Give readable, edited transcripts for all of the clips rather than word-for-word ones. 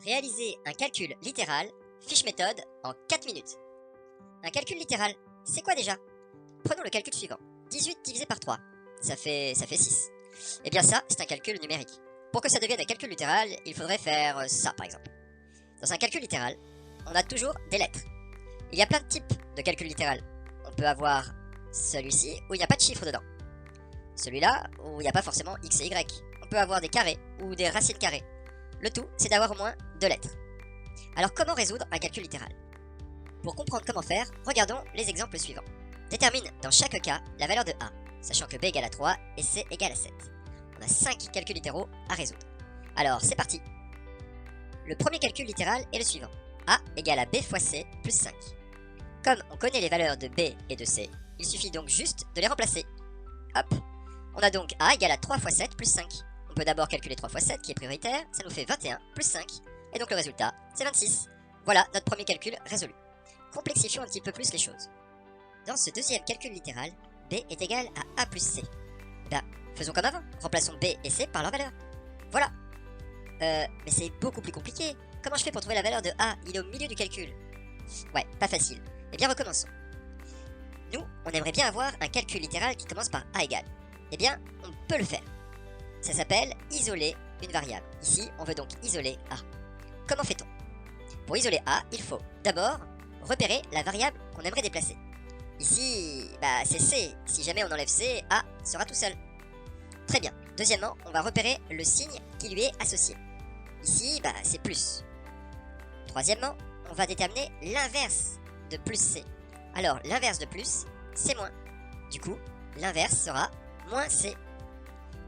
Réaliser un calcul littéral, fiche méthode en 4 minutes. Un calcul littéral, c'est quoi déjà? Prenons le calcul suivant. 18 divisé par 3, ça fait 6. Eh bien ça, c'est un calcul numérique. Pour que ça devienne un calcul littéral, il faudrait faire ça par exemple. Dans un calcul littéral, on a toujours des lettres. Il y a plein de types de calcul littéral. On peut avoir celui-ci où il n'y a pas de chiffres dedans. Celui-là où il n'y a pas forcément x et y. On peut avoir des carrés ou des racines carrées. Le tout, c'est d'avoir au moins 2 lettres. Alors comment résoudre un calcul littéral? Pour comprendre comment faire, regardons les exemples suivants. Détermine dans chaque cas la valeur de a, sachant que b égale à 3 et c égale à 7. On a 5 calculs littéraux à résoudre. Alors c'est parti. Le premier calcul littéral est le suivant. A égale à b fois c plus 5. Comme on connaît les valeurs de b et de c, il suffit donc juste de les remplacer. Hop. On a donc a égale à 3 fois 7 plus 5. On peut d'abord calculer 3 fois 7 qui est prioritaire, ça nous fait 21 plus 5, et donc le résultat c'est 26. Voilà notre premier calcul résolu. Complexifions un petit peu plus les choses. Dans ce deuxième calcul littéral, b est égal à a plus c. Ben, faisons comme avant, remplaçons b et c par leur valeur. Voilà. Mais c'est beaucoup plus compliqué. Comment je fais pour trouver la valeur de a? Il est au milieu du calcul. Ouais, pas facile. Eh bien recommençons. Nous, on aimerait bien avoir un calcul littéral qui commence par a égale. Eh bien, on peut le faire. Ça s'appelle isoler une variable. Ici, on veut donc isoler a. Comment fait-on? Pour isoler a, il faut d'abord repérer la variable qu'on aimerait déplacer. Ici, c'est c. Si jamais on enlève c, a sera tout seul. Très bien. Deuxièmement, on va repérer le signe qui lui est associé. Ici, c'est plus. Troisièmement, on va déterminer l'inverse de plus c. Alors, l'inverse de plus, c'est moins. Du coup, l'inverse sera moins c.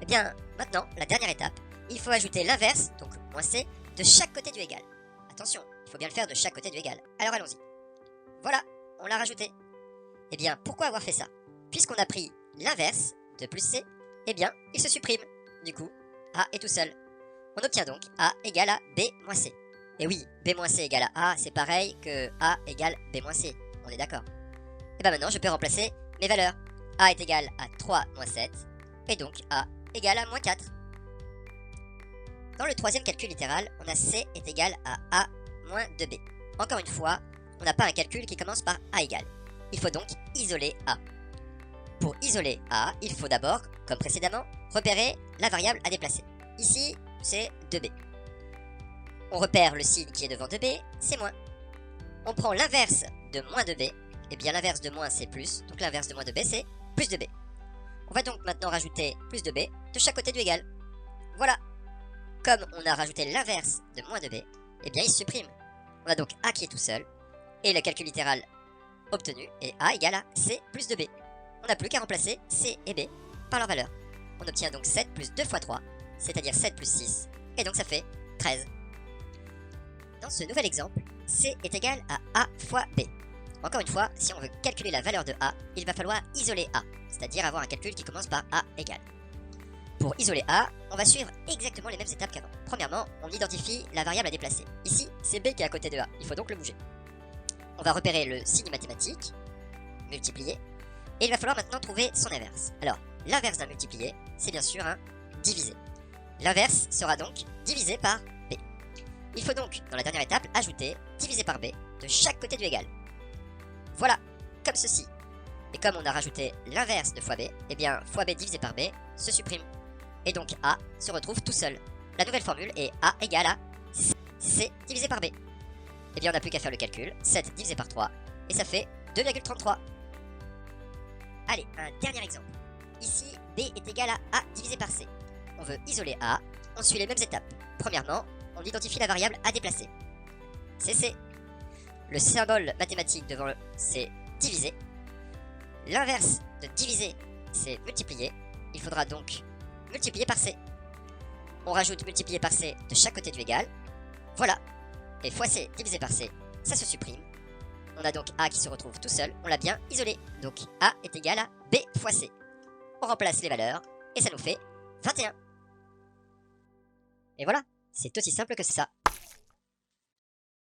Eh bien, maintenant, la dernière étape, il faut ajouter l'inverse, donc moins c, de chaque côté du égal. Attention, il faut bien le faire de chaque côté du égal. Alors allons-y. Voilà, on l'a rajouté. Eh bien, pourquoi avoir fait ça? Puisqu'on a pris l'inverse de plus c, eh bien, il se supprime. Du coup, a est tout seul. On obtient donc a égale à b moins c. Et oui, b moins c égale à a, c'est pareil que a égale b moins c. On est d'accord? Et bien maintenant, je peux remplacer mes valeurs. A est égal à 3 moins 7, et donc a égale à moins 4. Dans le troisième calcul littéral, on a c est égal à a moins 2b. Encore une fois, on n'a pas un calcul qui commence par a égale. Il faut donc isoler a. Pour isoler a, il faut d'abord, comme précédemment, repérer la variable à déplacer. Ici, c'est 2b. On repère le signe qui est devant 2b, c'est moins. On prend l'inverse de moins 2b, et bien l'inverse de moins c'est plus, donc l'inverse de moins 2b c'est plus 2b. On va donc maintenant rajouter plus 2b de chaque côté du égal. Voilà. Comme on a rajouté l'inverse de moins 2b, eh bien il se supprime. On a donc a qui est tout seul, et le calcul littéral obtenu est a égale à c plus 2b. On n'a plus qu'à remplacer c et b par leur valeur. On obtient donc 7 plus 2 fois 3, c'est-à-dire 7 plus 6, et donc ça fait 13. Dans ce nouvel exemple, c est égal à a fois b. Encore une fois, si on veut calculer la valeur de a, il va falloir isoler a, c'est-à-dire avoir un calcul qui commence par a égale. Pour isoler a, on va suivre exactement les mêmes étapes qu'avant. Premièrement, on identifie la variable à déplacer. Ici, c'est b qui est à côté de a, il faut donc le bouger. On va repérer le signe mathématique, multiplier, et il va falloir maintenant trouver son inverse. Alors, l'inverse d'un multiplié, c'est bien sûr un divisé. L'inverse sera donc divisé par b. Il faut donc, dans la dernière étape, ajouter divisé par b de chaque côté du égal. Voilà, comme ceci. Et comme on a rajouté l'inverse de fois b, eh bien fois b divisé par b se supprime. Et donc a se retrouve tout seul. La nouvelle formule est a égale à c divisé par b. Eh bien on n'a plus qu'à faire le calcul, 7 divisé par 3, et ça fait 2,33. Allez, un dernier exemple. Ici, b est égal à a divisé par c. On veut isoler a, on suit les mêmes étapes. Premièrement, on identifie la variable à déplacer. C'est c. Le symbole mathématique devant le c'est diviser. L'inverse de diviser, c'est multiplier. Il faudra donc multiplier par c. On rajoute multiplier par c de chaque côté du égal. Voilà. Et fois c divisé par c, ça se supprime. On a donc a qui se retrouve tout seul. On l'a bien isolé. Donc a est égal à b fois c. On remplace les valeurs et ça nous fait 21. Et voilà, c'est aussi simple que ça.